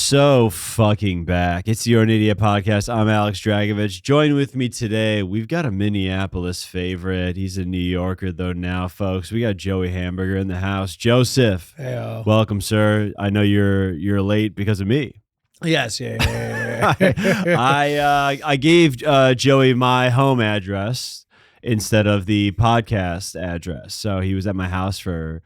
so fucking back. It's the You're an Idiot podcast. I'm Alex Dragovich. Join with me today. We've got a Minneapolis favorite. He's a New Yorker though now, folks. We got Joey Hamburger in the house. Joseph, Hey-o. welcome, sir. I know you're late because of me. Yes, yeah. I gave Joey my home address instead of the podcast address, so he was at my house for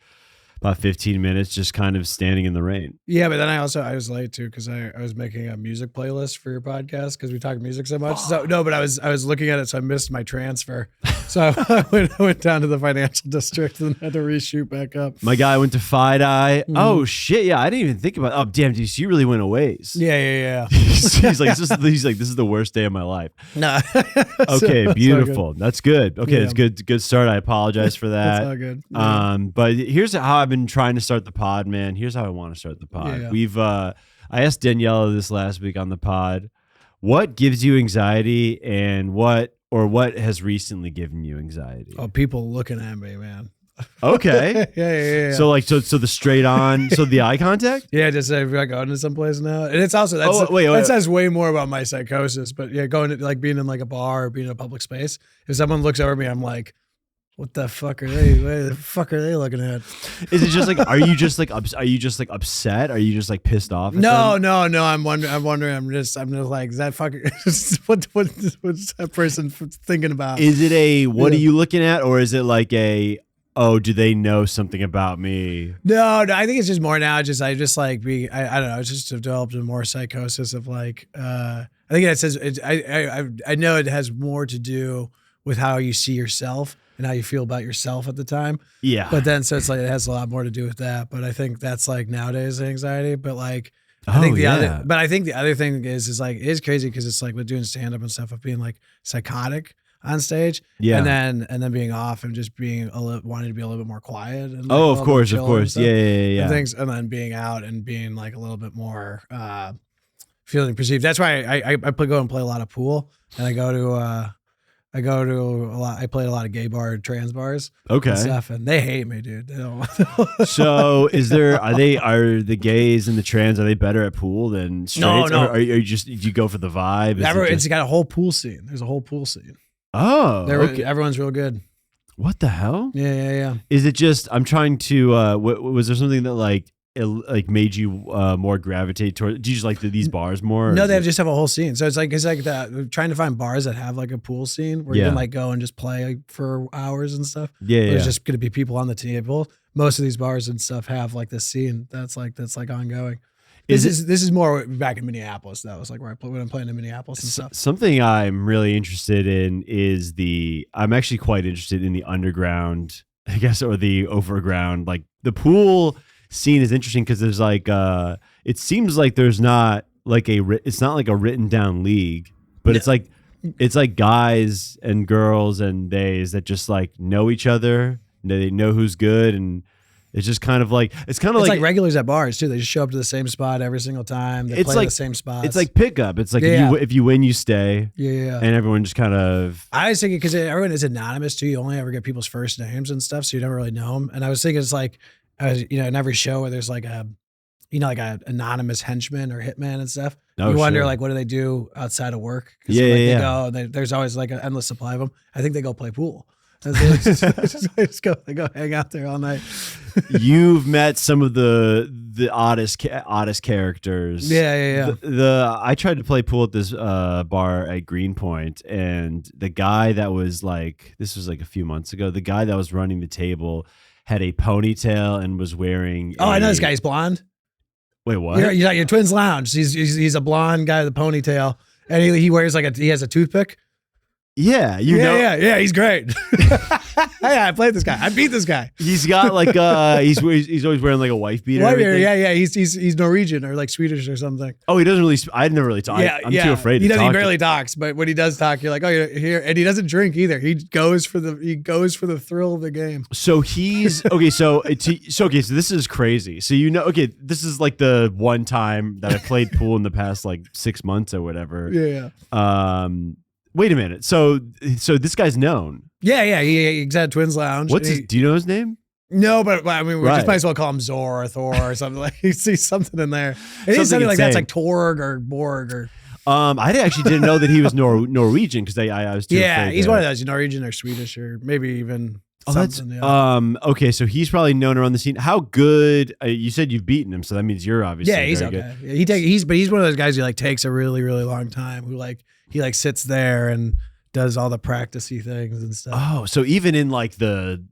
about 15 minutes, just kind of standing in the rain. Yeah, but then I was late too because I was making a music playlist for your podcast because we talk music so much. So no, but I was looking at it, so I missed my transfer. So I went down to the financial district and had to reshoot back up. My guy went to Fi-Di. Oh shit, yeah, I didn't even think about. Oh damn, dude, you really went a ways. Yeah. he's like, this is the worst day of my life. No. Okay, So, beautiful. That's good. Okay, Yeah. it's good start. I apologize for that. That's all good. Yeah. But here's how I've been trying to start the pod, man. Here's how I want to start the pod. Yeah. I asked Daniela this last week on the pod, what gives you anxiety and what has recently given you anxiety? Oh, people looking at me, man. Okay. Yeah. So the straight on, so the eye contact? Yeah, just if I go into someplace now, and it's also wait. that says way more about my psychosis. But yeah, going to like being in like a bar or being in a public space, if someone looks over me, I'm like, what the fuck are they? What the fuck are they looking at? Is it just like, are you just like upset? Are you just like pissed off? At No. them? I'm wondering. I'm just like, is that fucking what's that person thinking about? Is it what are you looking at, or is it like oh, do they know something about me? No, I think it's just more now. I don't know. It's just developed a more psychosis of like. I think it says I know it has more to do with how you see yourself and how you feel about yourself at the time. Yeah. But then, so it's like, it has a lot more to do with that. But I think that's like nowadays anxiety. But like, I think the other thing is like, it is crazy because it's like with doing stand up and stuff of being like psychotic on stage. Yeah. And then being off and just being wanting to be a little bit more quiet. And like Of course. Yeah. And things, and then being out and being like a little bit more, feeling perceived. That's why I go and play a lot of pool, and I play a lot of gay bar and trans bars. Okay. And stuff, and they hate me, dude. They don't. So are the gays and the trans, are they better at pool than straights? No. Or are you do you go for the vibe? It's got a whole pool scene. There's a whole pool scene. Oh, okay. Everyone's real good. What the hell? Yeah. Is it just, I'm trying to, was there something that like made you more gravitate toward, do you just like these bars more? No, just have a whole scene. So it's like that, trying to find bars that have like a pool scene where you can like go and just play for hours and stuff. Yeah. There's just going to be people on the table. Most of these bars and stuff have like this scene that's like ongoing. This is more back in Minneapolis. That was like where when I'm playing in Minneapolis and stuff. Something I'm really interested in is I'm actually quite interested in the underground, I guess, or the overground. Like the pool scene is interesting because there's like, it seems like there's not like it's not like a written down league, but it's like guys and girls and theys that just like know each other. They know who's good, and it's just kind of like it's like regulars at bars too. They just show up to the same spot every single time. They play the same spots. It's like pickup. It's like if you win, you stay. Yeah. And everyone just kind of. I was thinking because everyone is anonymous too. You only ever get people's first names and stuff, so you never really know them. And I was thinking it's like, in every show where there's like like a anonymous henchman or hitman and stuff. Oh, you wonder sure. like what do they do outside of work? They go. There's always like an endless supply of them. I think they go play pool. They go hang out there all night. You've met some of the oddest characters. Yeah. I tried to play pool at this bar at Greenpoint, and the guy that was like, this was like a few months ago, the guy that was running the table had a ponytail and was wearing. I know this guy. He's blonde. Wait, what? You're at your Twins Lounge. He's a blonde guy with a ponytail, and he wears he has a toothpick. Yeah, yeah, he's great. I played this guy. I beat this guy. He's got like he's always wearing like a wife beater. Yeah. He's Norwegian or like Swedish or something. Oh, he doesn't really. I never really talk. I'm too afraid. He doesn't. He barely talks, but when he does talk, you're like, oh, you're here. And he doesn't drink either. He goes for the thrill of the game. So he's okay. So this is crazy. So this is like the one time that I played pool in the past like 6 months or whatever. Yeah. Wait a minute. So this guy's known. Yeah. He's at Twins Lounge. Do you know his name? No, but I mean, we Right. just might as well call him Zor or Thor or something. Like you see something in there. It is something like insane. that's like Torg or Borg or. I actually didn't know that he was Norwegian because I was too Yeah, afraid he's to- one of those Norwegian or Swedish or maybe even Oh, that's something. Yeah. okay. So he's probably known around the scene. How good? You said you've beaten him, so that means you're obviously Yeah, he's very okay. good. Yeah, he's one of those guys who like takes a really really long time. Who like he like sits there and does all the practicey things and stuff. Oh, so even in like the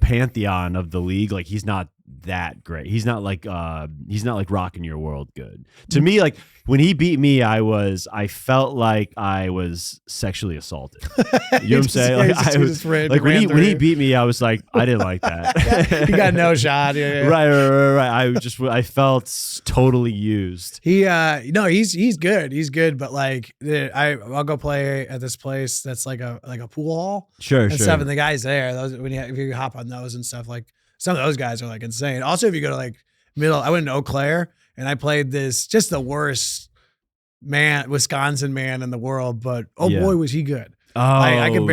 pantheon of the league, like he's not that great. He's not like rocking your world good. To me, like when he beat me, I felt like I was sexually assaulted. You know what I'm saying? Like, I was, like when he beat me, I was like, I didn't like that. He got no shot. Yeah. Right. I felt totally used. He's good. He's good, but like I'll go play at this place that's like a pool hall. Sure. And stuff, and the guys there, those if you hop on those and stuff, like some of those guys are like insane. Also, if you go to like I went to Eau Claire and I played this just the worst Wisconsin man in the world, but boy was he good. Oh, I could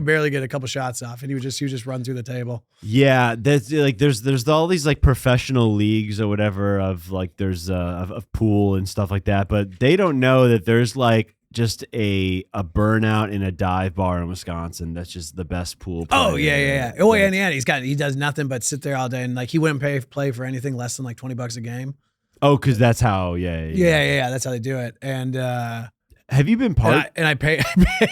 barely get a couple shots off, and he would just run through the table. Yeah, that's like there's all these like professional leagues or whatever of like there's of pool and stuff like that, but they don't know that there's like just a burnout in a dive bar in Wisconsin that's just the best pool player. Oh yeah. Oh yeah, and he does nothing but sit there all day, and like he wouldn't play for anything less than like $20 a game. Oh, because that's how Yeah, that's how they do it. And have you been part? And I pay.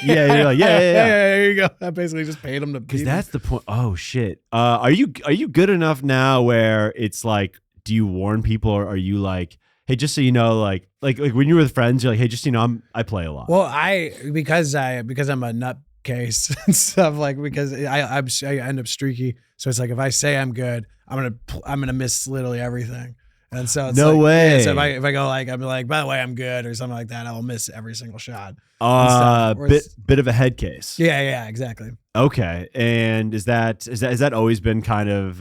Yeah, you're like, yeah. There you go. I basically just paid him to. Because that's the point. Oh shit. Are you good enough now where it's like, do you warn people, or are you like, hey, just so you know, like when you're with friends, you're like, hey, just so you know, I play a lot. Well, because I'm a nutcase and stuff, like because I end up streaky, so it's like if I say I'm good, I'm gonna miss literally everything. And so it's no like, way. Yeah, so if I go like I'm like, by the way, I'm good or something like that, I will miss every single shot. Bit of a head case. Yeah, exactly. Okay, and is that always been kind of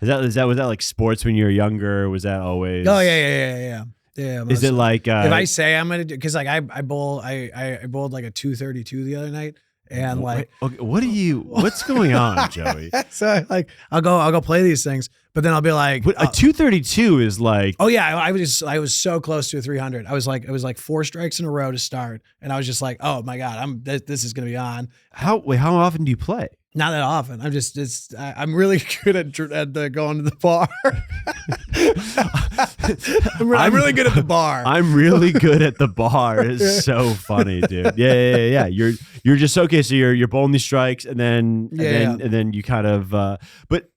was that like sports when you were younger? Was that always? Oh yeah. Is it like if I say I'm gonna do, because like I bowled like a 232 the other night. And like, okay, what's going on, Joey? So like, I'll go play these things, but then I'll be like, a 232 is like, oh yeah, I was so close to a 300. It was like 4 strikes in a row to start, and I was just like, oh my god, this is gonna be on. How often do you play? Not that often. I'm really good at going to the bar. I'm really good at the bar. I'm really good at the bar. It's so funny, dude. Yeah. You're just okay. So you're bowling these strikes, and then you kind of. But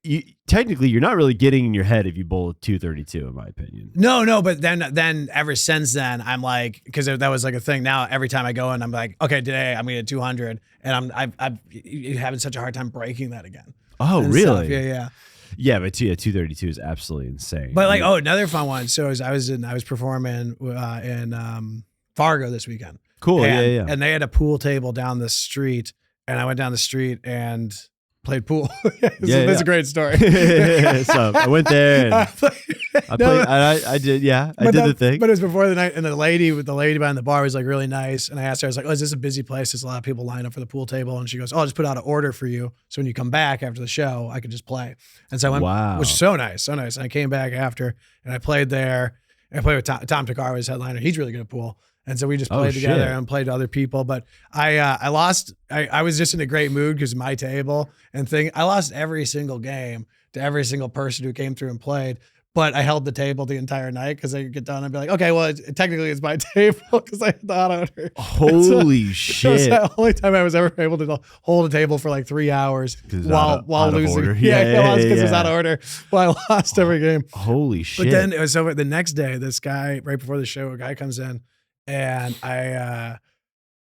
technically, you're not really getting in your head if you bowl a 232, in my opinion. No. But then ever since then, I'm like, because that was like a thing. Now every time I go in, I'm like, okay, today I'm gonna get 200, and I'm having such a hard time breaking that again. Oh, really? Yeah. Yeah, but 232 is absolutely insane. But like, another fun one. So I was performing in Fargo this weekend. Cool. Yeah. And they had a pool table down the street, and I went down the street and played pool. That's a great story. So I went there and I played. I did. Yeah, I did the thing. But it was before the night, and the lady behind the bar was like really nice. And I asked her, I was like, "Oh, is this a busy place? There's a lot of people lined up for the pool table." And she goes, "Oh, I'll just put out an order for you, so when you come back after the show, I can just play." And so I went, wow, which is so nice. And I came back after, and I played there. And I played with Tom Takar was headliner. He's really good at pool. And so we just played together and played to other people. But I lost. I was just in a great mood because my table and thing. I lost every single game to every single person who came through and played. But I held the table the entire night because I could get done and be like, okay, well, technically it's my table because I had the hot order. Holy shit. It was the only time I was ever able to hold a table for like 3 hours while losing. Yeah, because it was out of order. Well, I lost every game. Holy shit. But then it was so the next day, this guy, right before the show, a guy comes in. And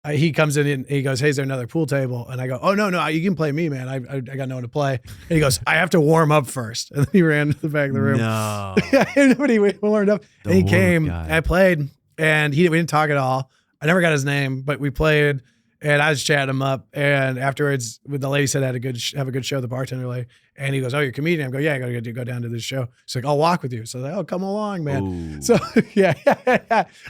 he comes in and he goes, "Hey, is there another pool table?" And I go, "Oh no, you can play me, man. I got no one to play." And he goes, "I have to warm up first." And then he ran to the back of the room. No, nobody warmed up. And he came. And I played, and we didn't talk at all. I never got his name, but we played, and I was chatting him up. And afterwards, the lady said I had have a good show. The bartender lady, and he goes, "Oh, you're a comedian." I go, "Yeah, I got to go down to this show." She's like, "I'll walk with you." So I was like, "Oh, come along, man." Ooh. So yeah.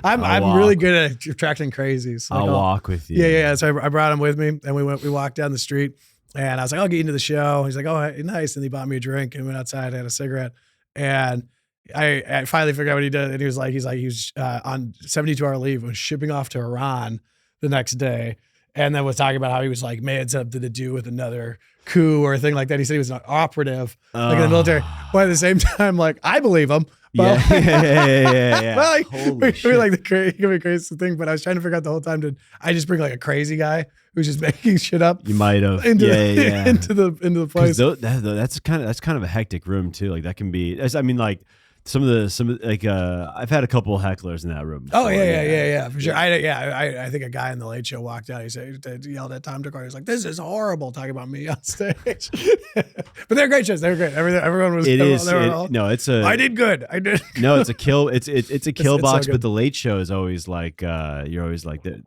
I'm really good at attracting crazies. Like, I'll walk with you. Yeah. So I brought him with me, and we walked down the street, And I was like, I'll get into the show. He's like, oh, nice. And he bought me a drink and went outside, had a cigarette. And I finally figured out what he did. And he was on 72-hour leave, was shipping off to Iran the next day. And then was talking about how he was like, may had something to do with another coup or a thing like that. He said he was an operative like in the military. But at the same time, like, I believe him. But, Yeah. Well, like, Holy shit. like it could be the craziest thing, but I was trying to figure out the whole time, did I just bring like a crazy guy who's just making shit up? You might have. Into the place. That's kind of a hectic room too. Like that can be. I mean, like some I've had a couple of hecklers in that room before. Oh yeah, for sure. I think a guy in the Late Show walked out. He yelled at Tom Dakar. He was like, "This is horrible," talking about me on stage. But they're great shows. They're great. Everyone was. I did good. I did. No, it's a kill. It's a kill box. So but the Late Show is always like you're always like that.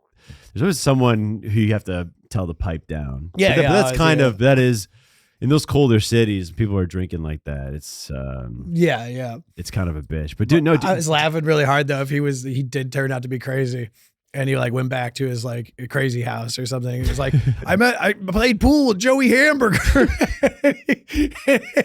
There's always someone who you have to tell to pipe down. Yeah, but that is. In those colder cities, people are drinking like that. It's it's kind of a bitch. But dude, I was laughing really hard though. If he did turn out to be crazy, and he like went back to his like crazy house or something. He was like, I played pool with Joey Hamburger.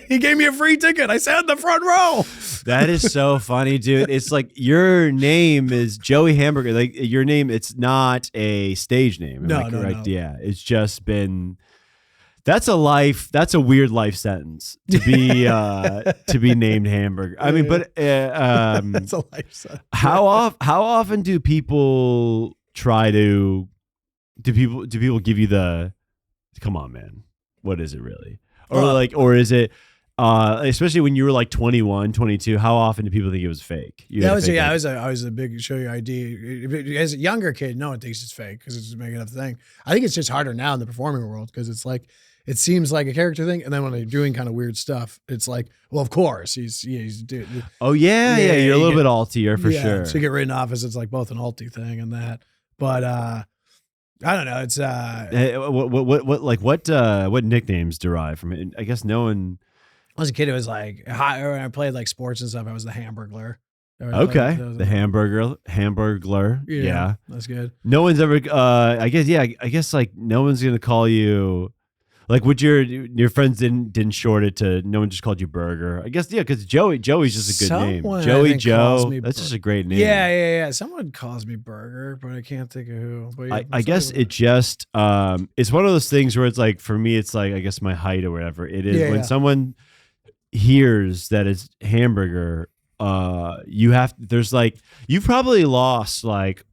He gave me a free ticket. I sat in the front row. That is so funny, dude. It's like your name is Joey Hamburger. Like your name, it's not a stage name. Am I correct? No. Yeah, it's just been. That's a weird life sentence to be named Hamburger. I mean, but that's a life sentence. How often do people try to do people give you the come on, man, what is it really? Or is it especially when you were like 21, 22, how often do people think it was fake? I was a big show your ID. As a younger kid, no one thinks it's fake because it's making up thing. I think it's just harder now in the performing world because it's like it seems like a character thing, and then when they're doing kind of weird stuff, it's like, well, of course he's dude. Oh yeah, you're a little bit altier for sure. So you get written off as it's like both an alty thing and that, but I don't know. It's what nicknames derive from it? I guess no one. When I was a kid, it was like when I played like sports and stuff. I was the Hamburglar. Okay, the Hamburglar. Yeah, that's good. No one's ever. I guess like no one's gonna call you. Like, would your friends didn't short it to? No one just called you Burger. I guess because Joey's just a good name. Joey Joe. That's just a great name. Yeah. Someone calls me Burger, but I can't think of who. But yeah, I guess it just it's one of those things where it's like for me, it's like I guess my height or whatever it is. When someone hears that it's Hamburger, there's like you've probably lost like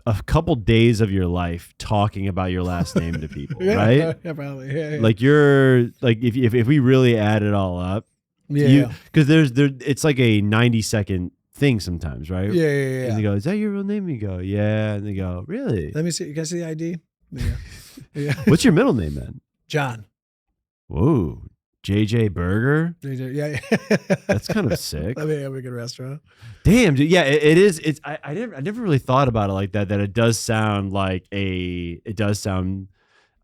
a couple days of your life talking about your last name to people, right? Yeah, probably. Yeah. Like you're like if we really add it all up, because it's like a 90-second thing sometimes, right? Yeah. And they go, "Is that your real name?" You go, "Yeah," and they go, "Really?" Let me see. You guys see the ID? Yeah. What's your middle name then? John. Whoa. JJ Burger? Yeah. That's kind of sick. I mean, have a good restaurant. Damn, dude. Yeah, it is. It's I never really thought about it like that. That it does sound like it does sound.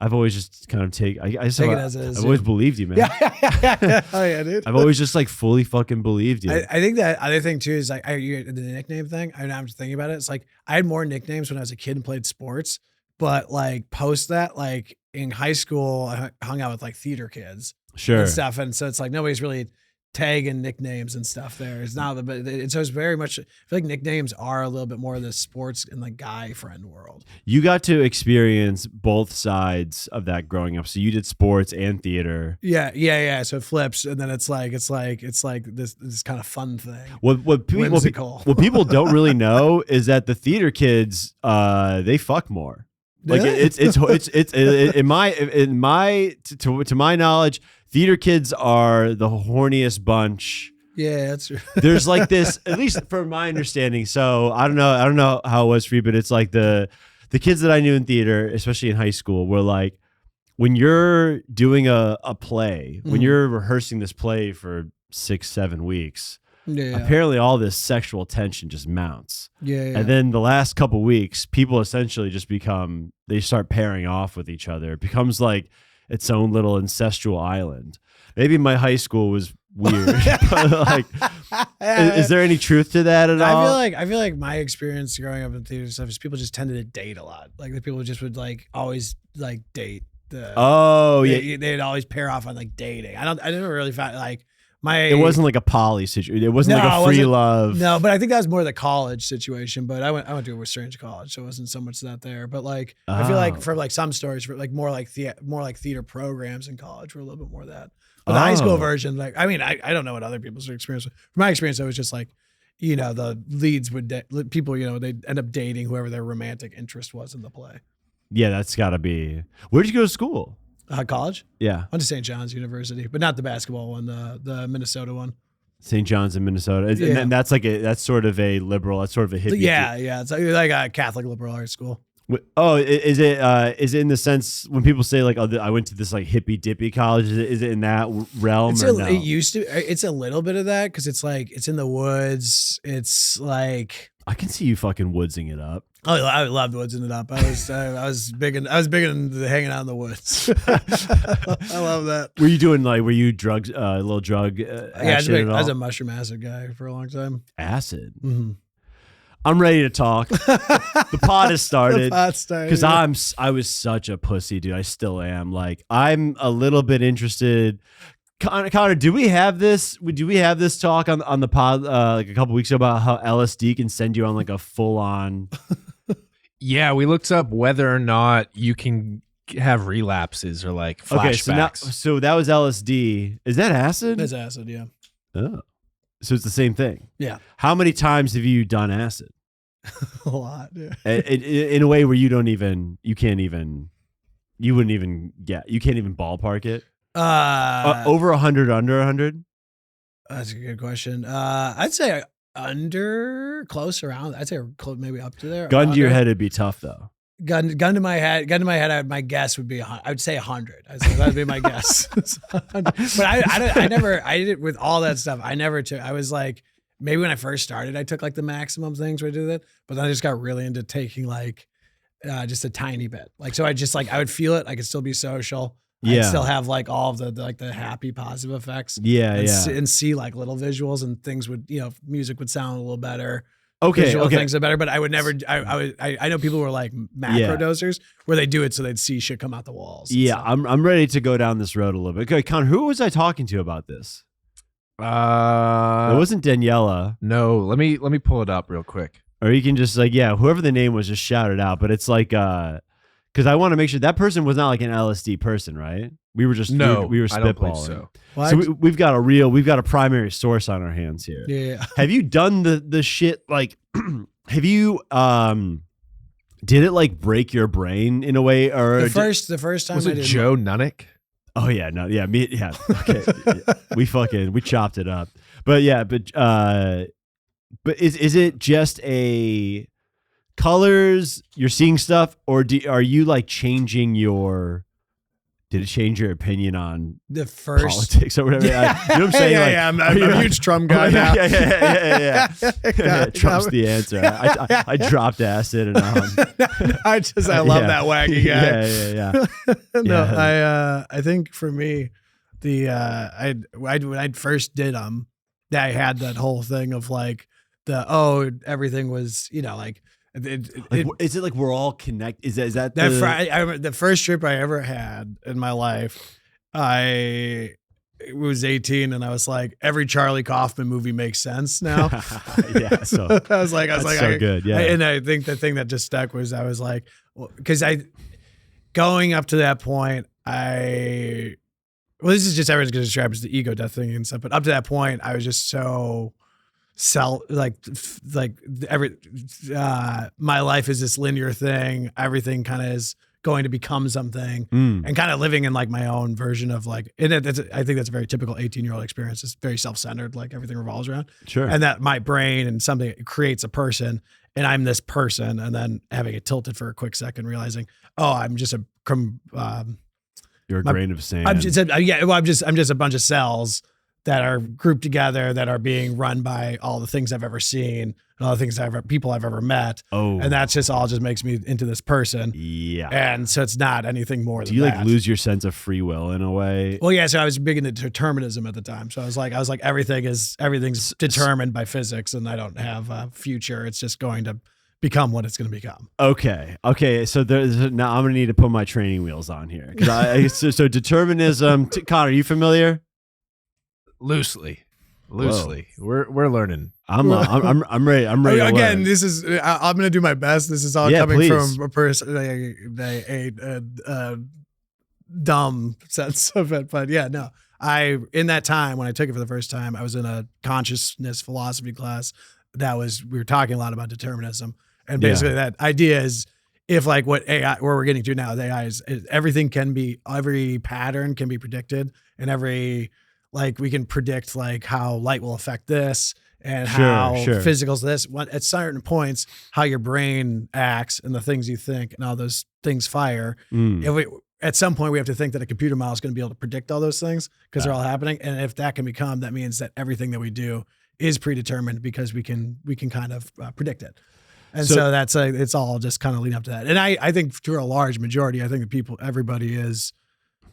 I've always just kind of I've always believed you, man. Yeah. Oh yeah, dude. I've always just like fully fucking believed you. I think that other thing too is like the nickname thing. I'm just thinking about it. It's like I had more nicknames when I was a kid and played sports, but like post that, like in high school, I hung out with like theater kids. Sure. And stuff. And so it's like nobody's really tagging nicknames and stuff there. It's not so it's very much I feel like nicknames are a little bit more of the sports and like guy friend world. You got to experience both sides of that growing up. So you did sports and theater. Yeah. So it flips and then it's like this kind of fun thing. What people don't really know is that the theater kids they fuck more. Like it's in my knowledge, theater kids are the horniest bunch. Yeah, that's true. There's like this, at least from my understanding. So I don't know how it was for you, but it's like the kids that I knew in theater, especially in high school, were like when you're doing a play, when you're rehearsing this play for 6-7 weeks. Yeah. Apparently all this sexual tension just mounts. Yeah. And then the last couple weeks, people essentially just they start pairing off with each other. It becomes like its own little incestual island. Maybe my high school was weird. But like, is there any truth to that at all? I feel like my experience growing up in theater stuff is people just tended to date a lot. Like the people just would like always like date. Oh yeah, they'd always pair off on like dating. I never really found like my. it wasn't like a poly situation. It wasn't like a free love. No, but I think that was more the college situation. But I went to a strange college, so it wasn't so much that there. But like I feel like for like some stories, for like more like theater programs in college were a little bit more of that. But the high school version, like I mean, I don't know what other people's experience was. From my experience, it was just like, the leads would people, they'd end up dating whoever their romantic interest was in the play. Yeah, that's got to be. Where'd you go to school? College? Yeah. I went to St. John's University, but not the basketball one, the Minnesota one. St. John's in Minnesota. And that's that's sort of a liberal, that's sort of a hippie. Yeah. It's like a Catholic liberal arts school. Oh, is it in the sense when people say like, oh, I went to this like hippie dippy college? Is it in that realm? No? It used to. It's a little bit of that because it's like it's in the woods. It's like I can see you fucking woodsing it up. Oh, I loved woodsing it up. I was big in hanging out in the woods. I love that. Were you drugs? A little drug? I was a mushroom acid guy for a long time. Acid. Mm-hmm. I'm ready to talk. The pod has started. Because yeah. I was such a pussy, dude. I still am. Like, I'm a little bit interested. Connor, do we have this talk on the pod like a couple weeks ago about how LSD can send you on like a full on? Yeah, we looked up whether or not you can have relapses or like flashbacks. Okay, so that was LSD. Is that acid? It's acid, yeah. Oh, so it's the same thing. Yeah. How many times have you done acid? A lot. Yeah. In a way where you wouldn't even ballpark it. Over 100, under 100. That's a good question. I'd say under, close around. I'd say maybe up to there. Gun to your head would be tough though. Gun to my head. My guess would be. I would say 100. That would be my guess. But I did with all that stuff. I never took. I was like, maybe when I first started, I took like the maximum things where I did that. But then I just got really into taking like just a tiny bit. Like so, I would feel it. I could still be social. Yeah. I'd still have like all of the happy positive effects. Yeah, and see like little visuals and things would music would sound a little better. Okay, things are better, but I would never. I know people were like macro dosers where they do it so they'd see shit come out the walls. Yeah, I'm ready to go down this road a little bit. Okay, Con, who was I talking to about this? It wasn't Daniela. No, let me pull it up real quick. Or you can just like whoever the name was, just shout it out. But it's like because I want to make sure that person was not like an LSD person, right? We were just we were spitballing. I don't believe so. So we've got a primary source on our hands here. Yeah. Have you done the shit like? Have you did it like break your brain in a way, or the first time was it Joe Nunnick? Oh yeah, no, yeah, me, yeah. Okay, we chopped it up, but is it just a colors? You're seeing stuff, or are you like changing your? Did it change your opinion on the first politics or whatever? Yeah. You know what I'm saying? Yeah, I'm a huge Trump guy now. Yeah. Trump's the answer. I dropped acid and I love that wacky guy. Yeah. I think for me, when I first did them, I had that whole thing of like everything was like. Is it like we're all connected? Is that the first trip I ever had in my life? I was 18 and I was like, every Charlie Kaufman movie makes sense now. Yeah, so I was like, so good. Yeah, and I think the thing that just stuck was I was like, because going up to that point, this is just everyone's gonna describe as the ego death thing and stuff, but up to that point, I was just so. My life is this linear thing. Everything kind of is going to become something, and kind of living in like my own version of like. I think that's a very typical 18-year-old experience. It's very self-centered. Like everything revolves around. Sure. And that my brain and something creates a person, and I'm this person, and then having it tilted for a quick second, realizing, I'm just you're a grain of sand. I'm just a bunch of cells that are grouped together, that are being run by all the things I've ever seen and all the things people I've ever met. Oh, and that's just all just makes me into this person. Yeah. And so it's not anything more than that. Do you like lose your sense of free will in a way? Well, yeah. So I was big into determinism at the time. So I was like, everything's determined by physics, and I don't have a future. It's just going to become what it's going to become. Okay. So now I'm gonna need to put my training wheels on here. So determinism. Connor, are you familiar? Loosely. We're learning. I'm ready. I'm ready. Again, this is I'm going to do my best. This is all coming please. from a person, a dumb sense of it. But yeah, no. In that time when I took it for the first time, I was in a consciousness philosophy class. We were talking a lot about determinism, and basically that idea is if like what AI, where we're getting to now with AI is every pattern can be predicted, and we can predict like how light will affect this and how physical's this. At certain points, how your brain acts and the things you think and all those things fire. At some point, we have to think that a computer model is going to be able to predict all those things because they're all happening. And if that can become, that means that everything that we do is predetermined because we can kind of predict it. And so that's it's all just kind of leading up to that. And I think to a large majority, I think that everybody is,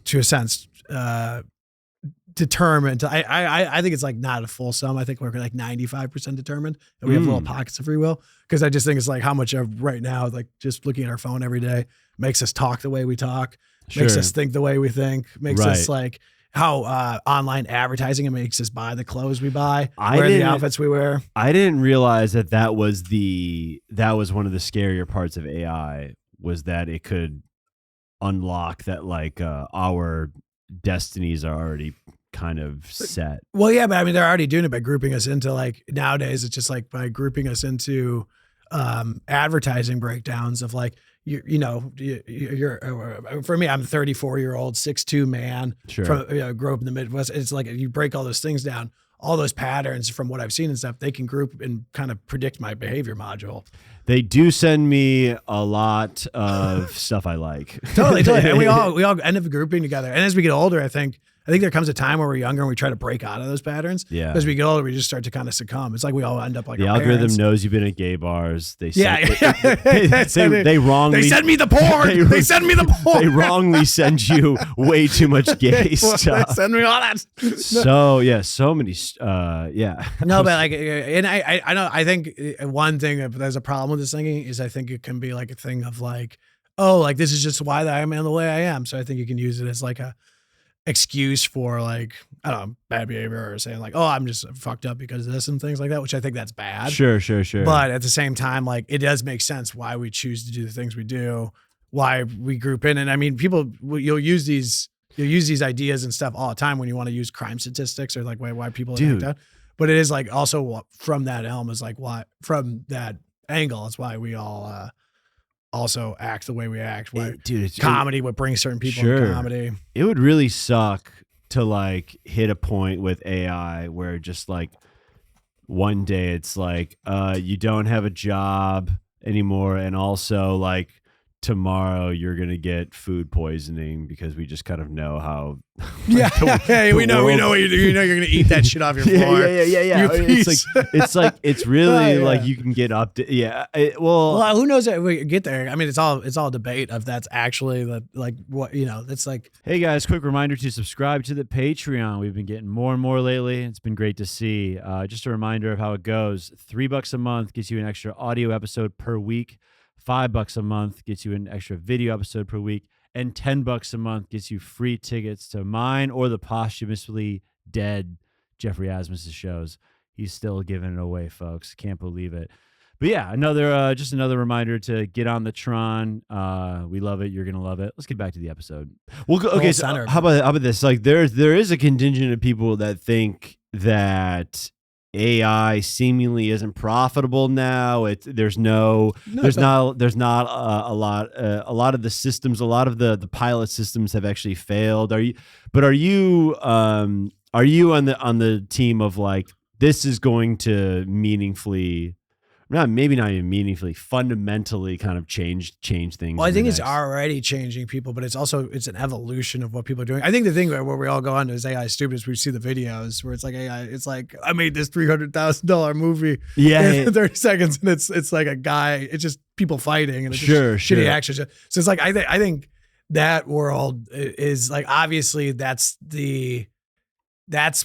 to a sense, determined. I think it's like not a full sum. I think we're like 95% determined, and we have little pockets of free will. Because I just think it's like how much of right now, like just looking at our phone every day makes us talk the way we talk, makes us think the way we think, makes us like how online advertising, it makes us buy the clothes we buy, wear the outfits we wear. I didn't realize that was one of the scarier parts of AI, was that it could unlock that like our destinies are already kind of set. Well, yeah, but I mean, they're already doing it by grouping us into like, nowadays it's just like by grouping us into advertising breakdowns of like, you're for me, I'm a 34-year-old 6'2" man from grew up in the Midwest. It's like you break all those things down, all those patterns from what I've seen and stuff, they can group and kind of predict my behavior module. They do send me a lot of stuff I like. Totally. And we all end up grouping together. And as we get older, I think there comes a time where we're younger and we try to break out of those patterns. Yeah. As we get older, we just start to kind of succumb. It's like we all end up like the our algorithm parents. knows you've been at gay bars. They they send me the porn. They send me the porn. They wrongly send you way too much gay stuff. They send me all that. So many. No, but like, and I know. I think one thing that there's a problem with this thinking is I think it can be like a thing of like, oh, like this is just why I am the way I am. So I think you can use it as like a excuse for like, I don't know, bad behavior, or saying like, oh, I'm just fucked up because of this and things like that, which I think that's bad. Sure. But at the same time, like it does make sense why we choose to do the things we do, why we group in. And I mean, you'll use these ideas and stuff all the time when you want to use crime statistics or like why people act out. But it is like also from that elm is like why, from that angle, it's why we all also act the way we act. Comedy would bring certain people to comedy. It would really suck to like hit a point with AI where just like one day it's like you don't have a job anymore, and also like tomorrow you're gonna get food poisoning because we just kind of know how. We know what you do. You know you're gonna eat that shit off your floor. Yeah. It's really like you can get up to well, who knows if we get there? I mean, it's all debate of that's actually the like what It's like, hey guys, quick reminder to subscribe to the Patreon. We've been getting more and more lately. It's been great to see. Just a reminder of how it goes: $3 a month gets you an extra audio episode per week. $5 a month gets you an extra video episode per week, and $10 a month gets you free tickets to mine or the posthumously dead Jeffrey Asmus's shows. He's still giving it away, folks. Can't believe it. But yeah, just another reminder to get on the Tron. We love it. You're gonna love it. Let's get back to the episode. Well, okay. So how about this? Like, there is a contingent of people that think that AI seemingly isn't profitable now. There's not a lot of the systems, a lot of the pilot systems have actually failed. Are you on the team of like, this is going to meaningfully, maybe not even meaningfully, fundamentally kind of change things? Well, I think it's already changing people, but it's an evolution of what people are doing. I think the thing where we all go on is AI is stupid is we see the videos where it's like AI, it's like, I made this $300,000 movie in 30 seconds, and it's like a guy, it's just people fighting, and it's shitty action. So it's like, I think that world is like, obviously that's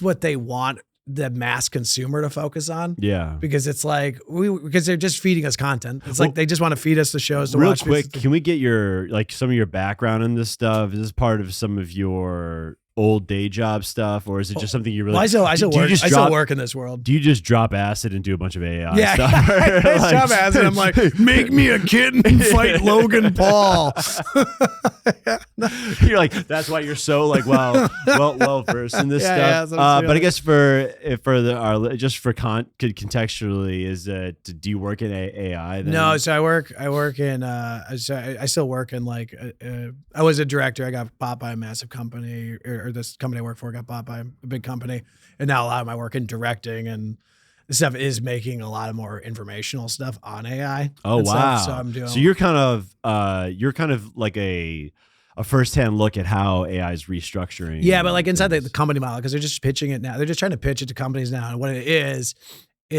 what they want the mass consumer to focus on. Yeah. Because it's like because they're just feeding us content. It's like they just want to feed us the shows to real watch. Real quick, can we get your some of your background in this stuff? Is this part of some of your old day job stuff, or is it just something you really? Well, I still work in this world. Do you just drop acid and do a bunch of AI yeah, stuff? I drop acid. I'm like, make me a kitten and fight Logan Paul. You're like, that's why you're so like well versed in this stuff. Yeah, but I guess contextually, is do you work in AI? Then? No, so I work in I still work in like I was a director. I got bought by a massive company, or this company I work for got bought by a big company, and now a lot of my work in directing and stuff is making a lot of more informational stuff on AI. Oh wow! So I'm doing. So you're kind of like a firsthand look at how AI is restructuring. Yeah, but like inside the company model, because they're just pitching it now. They're just trying to pitch it to companies now, and what it is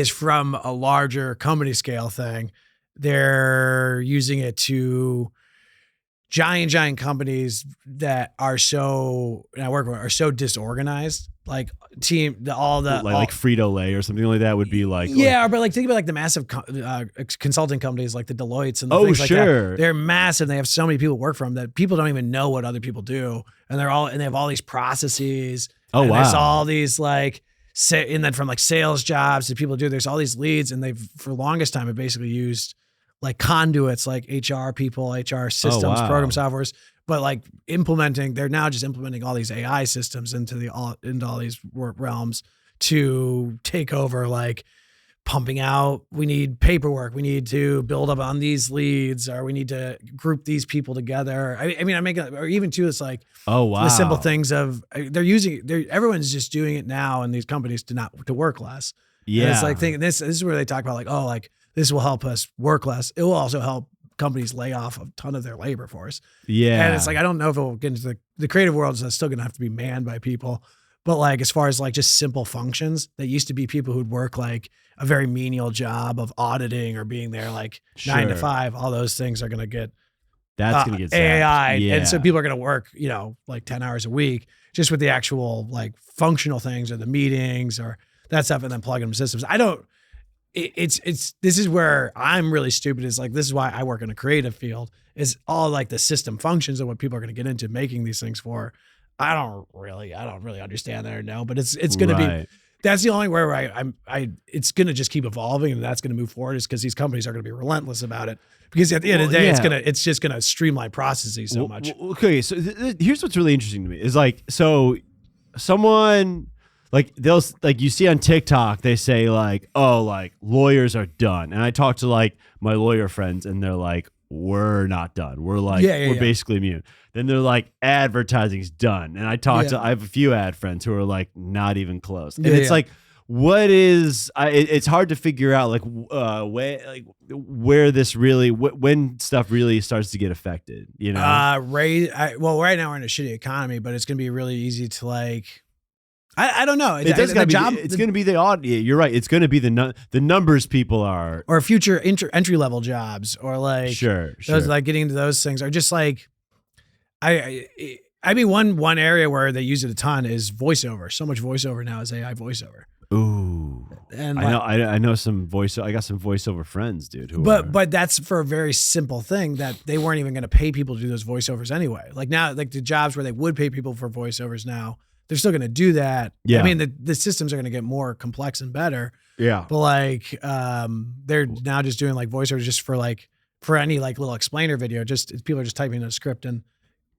from a larger company scale thing. They're using it to giant companies that are so, and I work with, are so disorganized. Like all Frito-Lay or something like that would be like. Yeah, but like think about like the massive consulting companies like the Deloittes and the things like that. They're massive. They have so many people work for them that people don't even know what other people do, and they have all these processes. Oh wow! There's all these like. And then from like sales jobs to people do, there's all these leads, and they've for the longest time have basically used like conduits, like HR people, HR systems, program softwares, but like they're now just implementing all these AI systems into all these realms to take over, like pumping out. We need paperwork. We need to build up on these leads, or we need to group these people together. I mean, I'm making, or even too, it's like, the simple things of everyone's just doing it now in these companies to work less. Yeah. And it's like this is where they talk about like, oh, like this will help us work less. It will also help companies lay off a ton of their labor force. Yeah. And it's like, I don't know if it will get into the creative world is still going to have to be manned by people. But like, as far as like just simple functions that used to be people who'd work like a very menial job of auditing or being there like 9 to 5, all those things are going to get AI. Yeah. And so people are going to work, like 10 hours a week just with the actual like functional things or the meetings or that stuff, and then plug in systems. This is where I'm really stupid, is like, this is why I work in a creative field, is all like the system functions and what people are going to get into making these things for. I don't really understand that or know, but it's going to be, that's the only where it's going to just keep evolving, and that's going to move forward, is because these companies are going to be relentless about it, because at the end of the day, it's just going to streamline processes so much. Okay. So here's what's really interesting to me is like, so someone like they'll like, you see on TikTok, they say like, oh, like lawyers are done. And I talk to like my lawyer friends and they're like, we're not done. We're like, we're basically immune. Then they're like, advertising's done. And I have a few ad friends who are like, not even close. And it's like, what is, it's hard to figure out like, where this really, when stuff really starts to get affected, right now we're in a shitty economy, but it's going to be really easy to like, I don't know. It's going to be the odd. Yeah, you're right. It's going to be the numbers people are, or future entry level jobs, or like those like getting into those things, are just like, I mean one area where they use it a ton is voiceover. So much voiceover now is AI voiceover. Ooh, and I know some voiceover. I got some voiceover friends, dude. But that's for a very simple thing that they weren't even going to pay people to do those voiceovers anyway. Like now, like the jobs where they would pay people for voiceovers now, they're still going to do that. Yeah. I mean, the systems are going to get more complex and better. Yeah. But like, they're now just doing like voiceovers just for any like little explainer video. Just people are just typing in a script and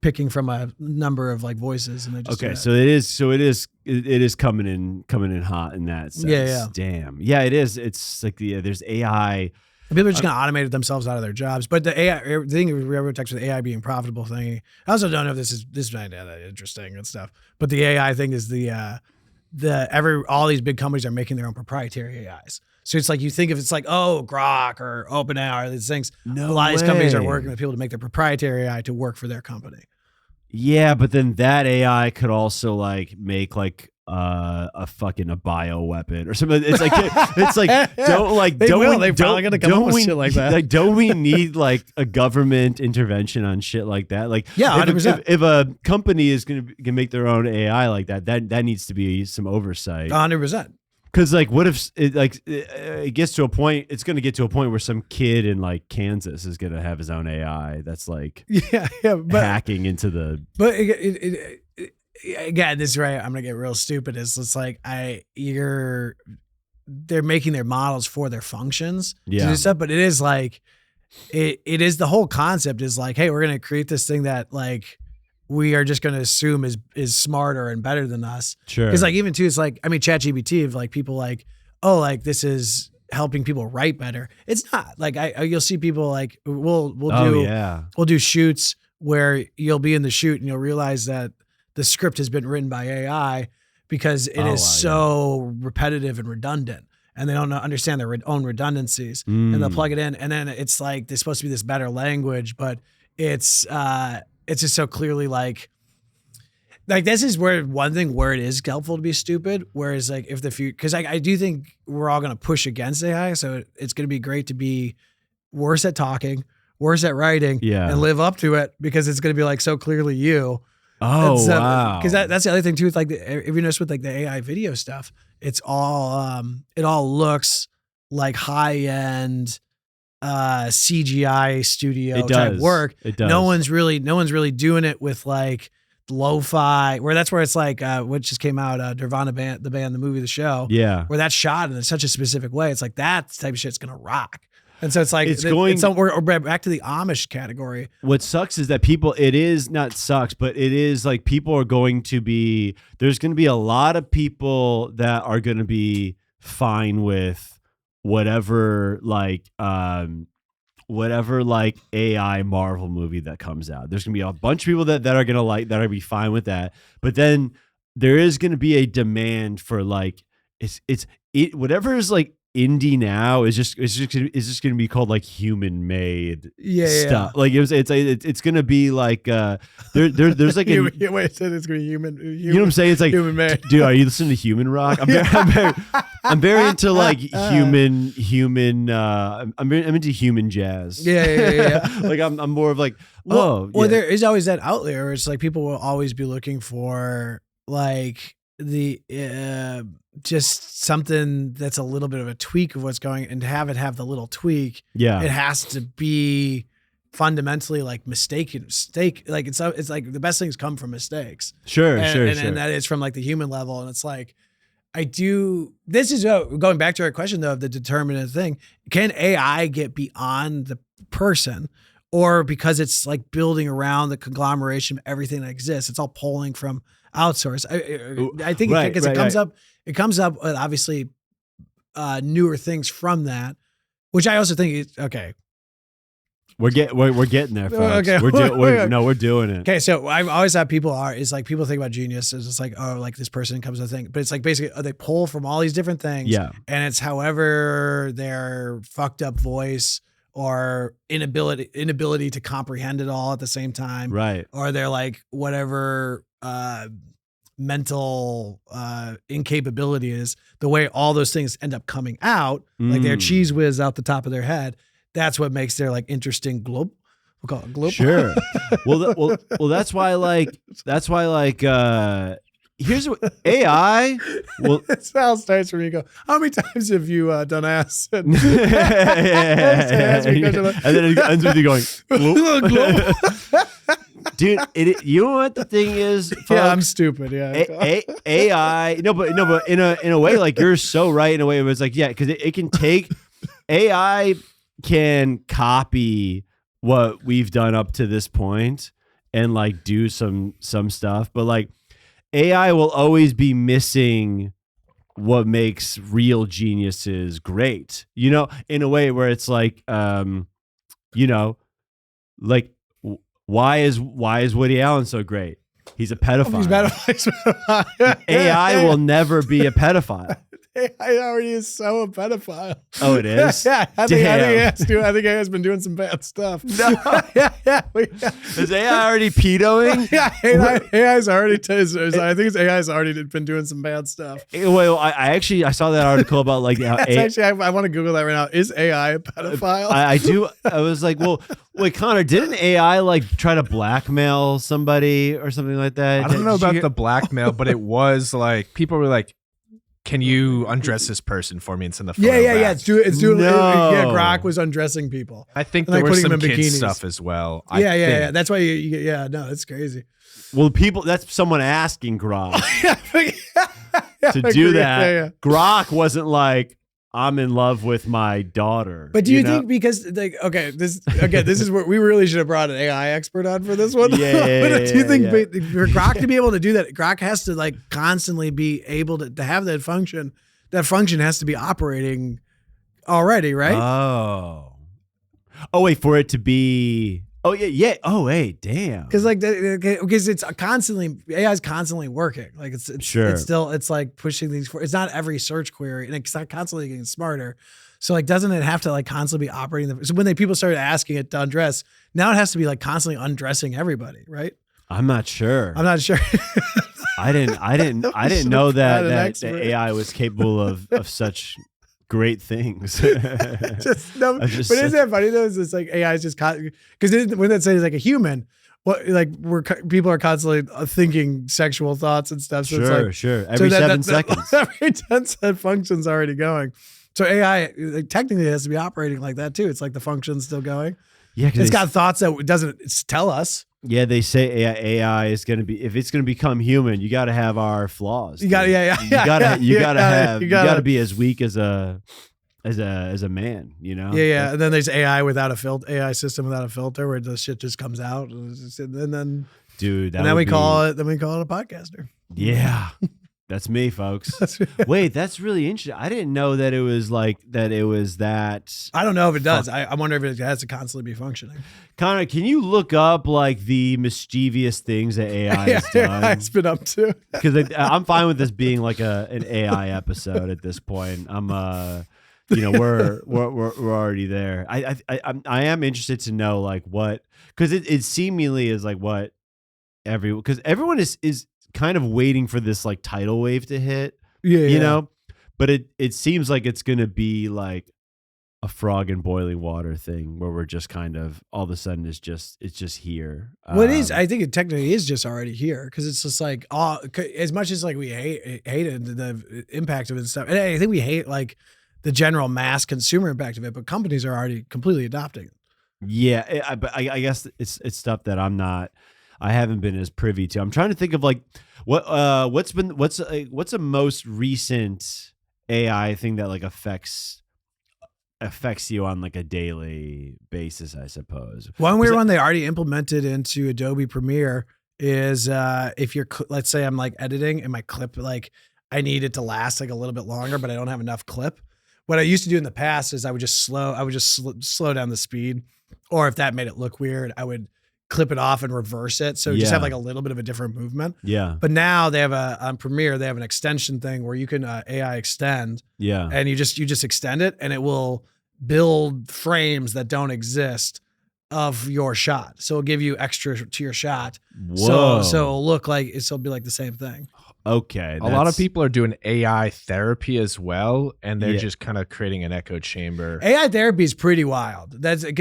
picking from a number of like voices, and they just so it is coming in hot in that sense. Yeah. Damn. Yeah, it is. It's like there's AI. People are just going to automate it themselves out of their jobs. But the AI thing, we text with AI being profitable thing. I also don't know if this is that interesting and stuff. But the AI thing is all these big companies are making their own proprietary AIs. So it's like, you think if it's like, oh, Grok or OpenAI or these things, a lot of these companies are working with people to make their proprietary AI to work for their company. Yeah, but then that AI could also like make like a bio weapon or something. It's like they're probably gonna come up with shit like that. Like, don't we need like a government intervention on shit like that? Like, 100%. If a company is gonna make their own AI like that needs to be some oversight. 100%. Because like, what if it gets to a point? It's going to get to a point where some kid in like Kansas is going to have his own AI that's like but hacking into the. But again, this is right. I'm gonna get real stupid. It's like they're making their models for their functions to do stuff, but it is like it is the whole concept is like, hey, we're gonna create this thing that like we are just gonna assume is smarter and better than us. Sure. Because like even too, it's like, I mean, ChatGPT, if like people like, oh, like this is helping people write better. It's not. Like you'll see people like we'll do shoots where you'll be in the shoot and you'll realize that the script has been written by AI because it is so repetitive and redundant, and they don't understand their own redundancies, and they'll plug it in, and then it's like there's supposed to be this better language, but it's just so clearly like this is where one thing where it is helpful to be stupid, whereas like if the future, because I do think we're all going to push against AI, so it's going to be great to be worse at talking, worse at writing, and live up to it, because it's going to be like so clearly you. Oh, wow. Because that's the other thing too. With like if you notice with like the AI video stuff, it's all it all looks like high end CGI studio type work. It does. No one's really doing it with like lo-fi, where that's where it's like what just came out, Nirvana band, the movie, the show. Yeah. Where that's shot in such a specific way. It's like that type of shit's gonna rock. And so it's like we're back to the Amish category. What sucks is that it is like people are going to be, there's going to be a lot of people that are going to be fine with whatever AI Marvel movie that comes out. There's going to be a bunch of people that are going to like, that are going to be fine with that. But then there is going to be a demand for like, whatever is like indie now is just going to be called like human made stuff. Like it's going to be like there's like wait, it's going to be human. You know what I'm saying? It's like human made. Dude, are you listening to human rock? I'm very into like human. I'm into human jazz. Yeah. Like I'm more of like there is always that out there where it's like people will always be looking for like the just something that's a little bit of a tweak of what's going, and to have the little tweak, it has to be fundamentally like mistake. Like it's like the best things come from mistakes. Sure. And that is from like the human level. And it's like, this is going back to our question though, of the determinant thing. Can AI get beyond the person, or because it's like building around the conglomeration of everything that exists, it's all pulling from outsource? I think because it comes up with obviously newer things from that, which I also think is okay. We're getting there, folks. Okay. We're doing it. Okay, so I've always had people people think about genius as it's like, oh, like this person comes with a thing, but it's like basically they pull from all these different things, and it's however their fucked up voice or inability to comprehend it all at the same time, right? Or they're like whatever mental incapability is, the way all those things end up coming out, like their cheese whiz out the top of their head. That's what makes their like interesting globe. We'll call it globe. Sure. Well, that's why here's what AI. Well, that's how it starts when you go, how many times have you done acid? And then it ends with you going, globe. Dude, you know what the thing is? Folks? Yeah, I'm stupid. Yeah, AI. No, but in a way, like you're so right. In a way, it was like because it can take AI can copy what we've done up to this point and like do some stuff, but like AI will always be missing what makes real geniuses great. You know, in a way where it's like, like. Why is Woody Allen so great? He's a pedophile. He's pedophile. AI will never be a pedophile. AI already is so a pedophile. Oh, it is? Yeah. I think AI has been doing some bad stuff. No. Yeah. Is AI already pedoing? Yeah, AI's already. I think AI's already been doing some bad stuff. Well, I saw that article about like how I want to Google that right now. Is AI a pedophile? I do. I was like, well, wait, Connor, didn't AI like try to blackmail somebody or something like that? I don't know about the blackmail, but it was like people were like, can you undress this person for me and send the photo Yeah. back? It's doing. No. Yeah, Grok was undressing people. I think And, there like, was putting some them in kids bikinis. stuff as well. Yeah. That's why yeah, no, it's crazy. Well, that's someone asking Grok to Yeah, do that. yeah. Grok wasn't like, I'm in love with my daughter. But do you know? think because like this is where we really should have brought an AI expert on for this one. Yeah, But do you think yeah. for Grok to be able to do that, Grok has to like constantly be able to have that function. That function has to be operating already, right? Oh wait, for it to be. Oh yeah. Oh wait, damn. Because because it's constantly AI is constantly working. Like it's Sure. it's still it's like pushing these. It's not every search query, and it's not constantly getting smarter. So like, doesn't it have to like constantly be operating? So when people started asking it to undress, now it has to be like constantly undressing everybody, right? I'm not sure. I'm not sure. I didn't know Not that an the expert. AI was capable of such great things. Just no, I just but isn't said- that funny though? It's like AI is just because when that says like a human, what like people are constantly thinking sexual thoughts and stuff. So it's like, Sure. Every so 7 seconds. every 10 that function's already going. So AI like, technically has to be operating like that too. It's like the function's still going. Yeah, 'cause It's they- got thoughts that it doesn't tell us. yeah, they say AI is going to be, if it's going to become human, you got to have our flaws. You got dude. yeah. You gotta you you gotta be as weak as a man, you know? Yeah. And then there's AI without a filter, AI system without a filter, where the shit just comes out, and then Dude, and then we call it a podcaster. Yeah. That's me, folks. Wait, that's really interesting. I didn't know that it was like that. It was that. I don't know if it does. I wonder if it has to constantly be functioning. Connor, can you look up like the mischievous things that AI has done? It's been up to. Because I'm fine with this being like an AI episode at this point. We're already there. I am interested to know like what, because it seemingly is like what because everyone is kind of waiting for this like tidal wave to hit, you know, but it seems like it's gonna be like a frog in boiling water thing where we're just kind of all of a sudden it's just here. Well, it is. I think it technically is just already here, because it's just like as much as like we hated the impact of it and stuff, and I think we hate like the general mass consumer impact of it, but companies are already completely adopting it. Yeah, but I guess it's stuff that I haven't been as privy to. I'm trying to think of like what's a most recent AI thing that like affects you on like a daily basis, I suppose. One weird one they already implemented into Adobe Premiere is if you're, let's say I'm like editing and my clip, like I need it to last like a little bit longer, but I don't have enough clip. What I used to do in the past is I would just slow down the speed, or if that made it look weird, I would clip it off and reverse it. So just have like a little bit of a different movement. Yeah. But now they have on Premiere, they have an extension thing where you can AI extend. Yeah. And you just extend it, and it will build frames that don't exist of your shot. So it'll give you extra to your shot. Whoa. So it'll look like it'll be like the same thing. Okay. A lot of people are doing AI therapy as well, and they're Yeah. just kind of creating an echo chamber. AI therapy is pretty wild. That's at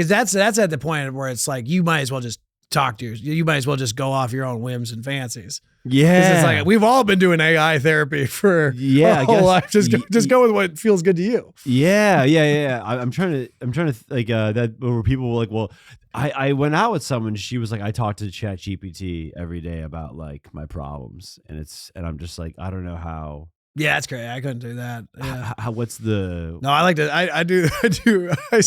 the point where it's like you might as well just talk to you might as well just go off your own whims and fancies. Yeah. 'Cause it's like we've all been doing AI therapy for Yeah, our I whole guess life. Just go with what feels good to you. Yeah. I'm trying to like that where people were like, well, I went out with someone. She was like, I talk to ChatGPT every day about like my problems, and I'm just like, I don't know how. Yeah, that's great. I couldn't do that. Yeah. What's the? No, I like to. I do. I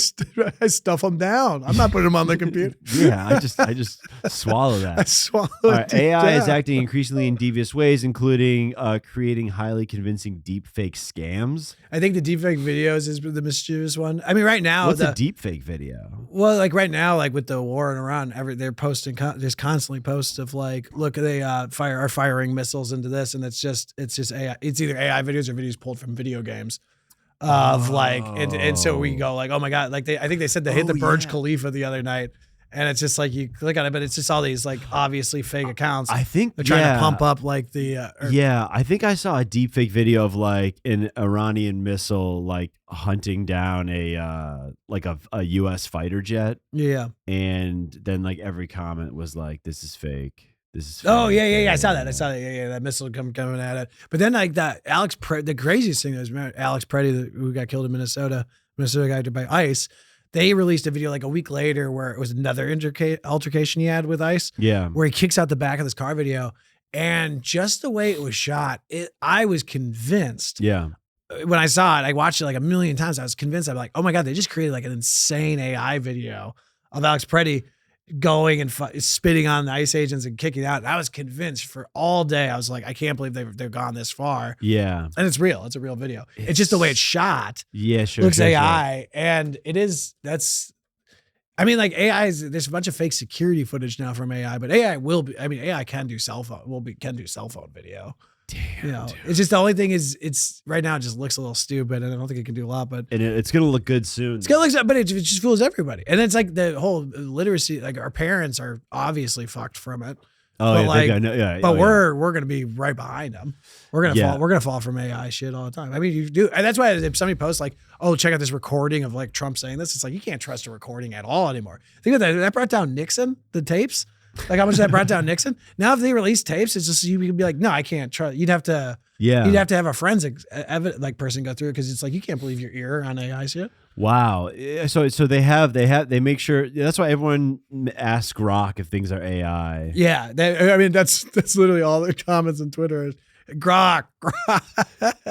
stuff them down. I'm not putting them on the computer. Yeah, I just swallow that. I swallow All right, it AI is down. acting increasingly in devious ways, including creating highly convincing deepfake scams. I think the deepfake videos is the mischievous one. I mean, right now, What's a deepfake video? well, like right now, like with the war in Iran, they're posting. There's constantly posts of like, look, they are firing missiles into this, and it's just AI. It's either AI videos or videos pulled from video games. Of like, and so we go like, oh my god, like I think they said they hit the Burj Khalifa the other night, and it's just like you click on it, but it's just all these like obviously fake accounts. I think they're trying to pump up like the yeah, I think I saw a deepfake video of like an Iranian missile like hunting down a U.S. fighter jet, yeah. and then like every comment was like, "This is fake." This is Oh yeah, fake. I saw that. Yeah, that missile coming at it. But then like that the craziest thing is, remember Alex Preddy who got killed in Minnesota guy by ICE. They released a video like a week later where it was another altercation he had with ICE. Yeah. Where he kicks out the back of this car video, and just the way it was shot, I was convinced. Yeah. When I saw it, I watched it like a million times. I was convinced. I'm like, oh my God, they just created like an insane AI video of Alex Preddy going and spitting on the ICE agents and kicking out. And I was convinced for all day. I was like, I can't believe they've gone this far. Yeah. And it's real. It's a real video. It's just the way it's shot. Yeah, sure. Looks sure, AI. Sure. And I mean, like there's a bunch of fake security footage now from AI, but AI can do cell phone, can do cell phone video. Damn, dude. It's just the only thing is it's right now it just looks a little stupid, and I don't think it can do a lot, but And it's going to look good soon. it's gonna look, but it just fools everybody. And it's like the whole literacy, like our parents are obviously fucked from it. Oh, but yeah, like, I know, yeah. But we're gonna be right behind them. We're gonna fall from AI shit all the time. I mean, you do, and that's why if somebody posts like, "Oh, check out this recording of like Trump saying this," it's like you can't trust a recording at all anymore. Think of that. That brought down Nixon. The tapes. Like how much that brought down Nixon. Now if they release tapes, it's just you can be like, no, I can't trust. You'd have to have a forensic person go through it because it's like you can't believe your ear on AI shit. Wow. So they make sure. That's why everyone asks Grok if things are AI. Yeah, I mean that's literally all the comments on Twitter is Grok.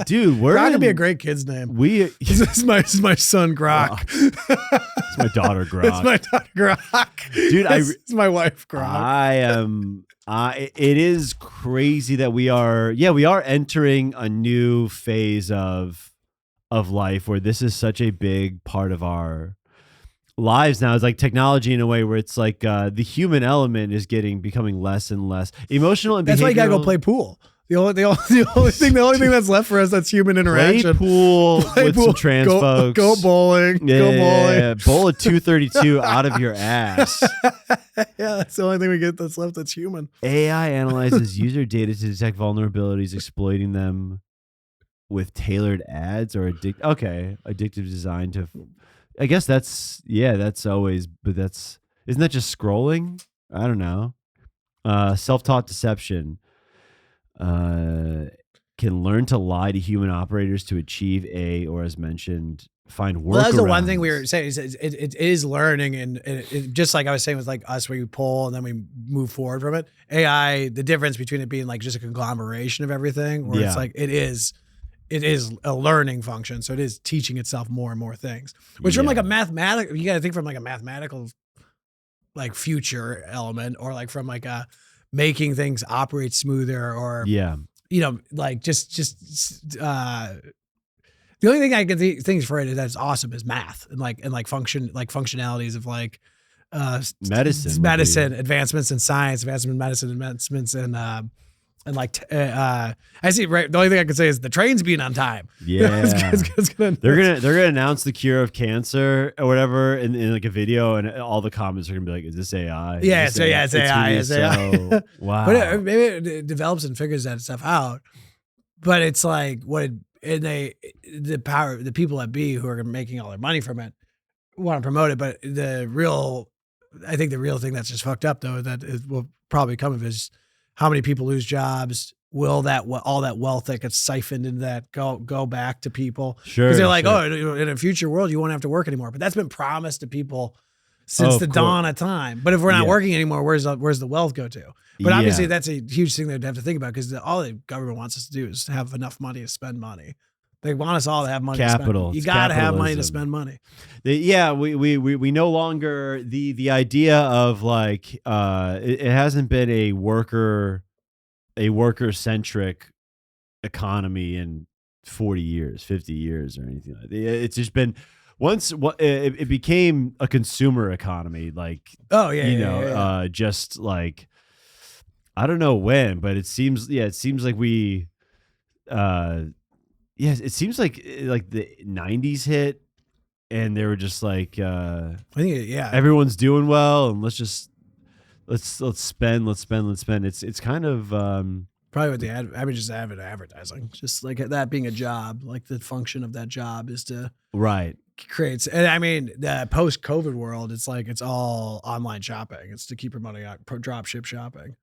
Dude, Grok could be a great kid's name. This is my son Grok. It's my daughter Grok. It's my daughter Grok. Dude, it's my wife Grok. I am. It is crazy that we are entering a new phase of life where this is such a big part of our lives now. It's like technology in a way where it's like the human element is becoming less and less emotional and behavioral. That's why you gotta go play pool. The only thing that's left for us that's human interaction. Play pool with some trans folks. Go bowling. Go bowling. Yeah. Bowl a 232 out of your ass. Yeah, that's the only thing we get that's left that's human. AI analyzes user data to detect vulnerabilities, exploiting them with tailored ads or addictive design to. I guess that's always, but isn't that just scrolling? I don't know. Self-taught deception. Can learn to lie to human operators to achieve or as mentioned, find workarounds. Well, that's the one thing we were saying is it is learning, and it, just like I was saying with like us, where you pull and then we move forward from it. AI, the difference between it being like just a conglomeration of everything, where it's like it is a learning function, so it is teaching itself more and more things. Which from like a mathematical, you got to think from like a mathematical, like future element, or like from like a making things operate smoother, or like just the only thing I can think for it that's awesome is math and functionalities of like medicine advancements in science, advancements in medicine, advancements in I see. Right, the only thing I can say is the train's being on time. Yeah, they're gonna announce the cure of cancer or whatever in like a video, and all the comments are gonna be like, "Is this AI?" Yeah, it's AI. It's AI. Wow. But maybe it develops and figures that stuff out. But it's like the people at B who are making all their money from it want to promote it. But I think the real thing that's just fucked up though will probably come of is how many people lose jobs. Will all that wealth that gets siphoned into that go back to people? Sure. Because they're like, in a future world, you won't have to work anymore. But that's been promised to people since the dawn of time. But if we're not working anymore, where's the wealth go to? But obviously, that's a huge thing they'd have to think about, because all the government wants us to do is to have enough money to spend money. They want us all to have money. Capital. You got to have money to spend money. We no longer the idea of like it hasn't been a worker centric economy in 40 years, 50 years, or anything like that. It's just been it became a consumer economy, like just like I don't know when, but it seems like we it seems like the 90s hit and they were just like I think everyone's doing well and let's spend. It's kind of probably what just advertising, just like that being a job, like the function of that job is to create. And I mean, the post-COVID world, it's like it's all online shopping. It's to keep promoting drop ship shopping.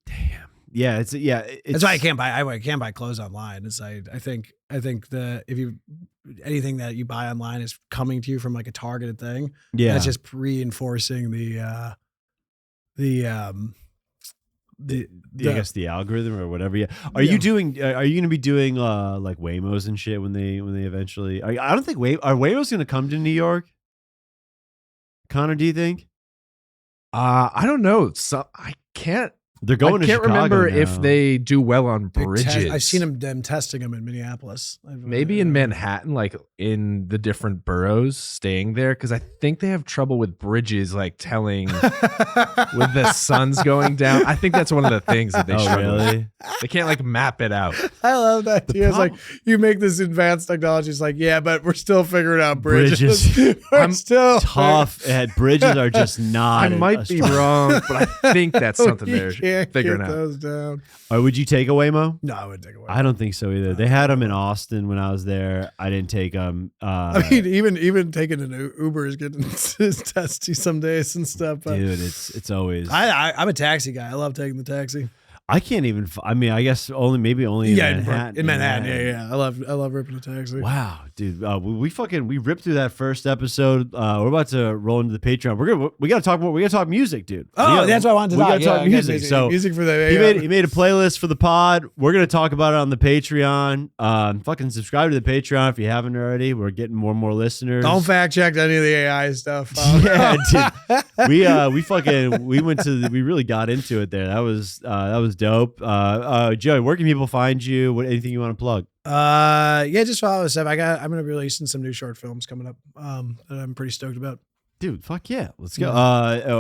Damn. Yeah, it's That's why I can't buy. I can't buy clothes online. It's I think if you anything that you buy online is coming to you from like a targeted thing. Yeah, that's just reinforcing the I guess the algorithm or whatever. Yeah. Are you going to be doing like Waymos and shit when they eventually? I don't think are Waymos going to come to New York? Connor, do you think? I don't know. So I can't. They're going. I can't remember if they do well on bridges. I've seen them testing them in Minneapolis. Maybe in Manhattan, like in the different boroughs, staying there, because I think they have trouble with bridges, like telling with the sun's going down. I think that's one of the things that they struggle with. They can't like map it out. I love that idea. It's like you make this advanced technology. It's like, yeah, but we're still figuring out bridges. I'm still tough. Bridges are just not. I might be wrong, but I think that's something they're figuring out. Those down. Or would you take a Waymo? No, I wouldn't take a Waymo. I don't think so either. They had them in Austin when I was there. I didn't take them. I mean, even taking an Uber is getting testy some days and stuff. But dude, it's always. I'm a taxi guy. I love taking the taxi. I can't even. I mean, I guess only in Manhattan. In Manhattan, yeah. I love ripping a taxi. Wow, dude, we ripped through that first episode. We're about to roll into the Patreon. We gotta talk more. We gotta talk music, dude. That's what I wanted to talk. We gotta talk music. So music for the. He made a playlist for the pod. We're gonna talk about it on the Patreon. Fucking subscribe to the Patreon if you haven't already. We're getting more and more listeners. Don't fact check any of the AI stuff. Yeah, dude. We really got into it there. That was dope. Joey, where can people find you? Anything you want to plug? Just follow us up. I'm gonna be releasing some new short films coming up that I'm pretty stoked about. Dude, fuck yeah. Let's go. On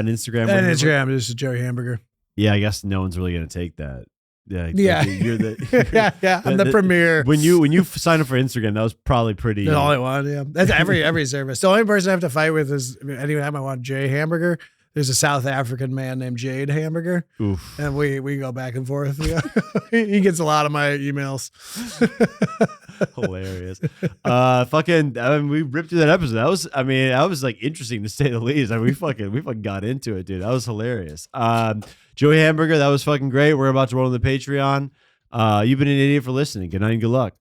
Instagram. And Instagram, this is Joey Hamburger. Yeah, I guess no one's really gonna take that. Yeah. You're I'm the premier. When you sign up for Instagram, that was probably pretty. The only one, yeah. That's every service. The only person I have to fight with is anytime I want Joey Hamburger. There's a South African man named Jade Hamburger. Oof. And we go back and forth. Yeah. He gets a lot of my emails. Hilarious. We ripped through that episode. That was like interesting to say the least. We fucking got into it, dude. That was hilarious. Joey Hamburger, that was fucking great. We're about to roll on the Patreon. You've been an idiot for listening. Good night and good luck.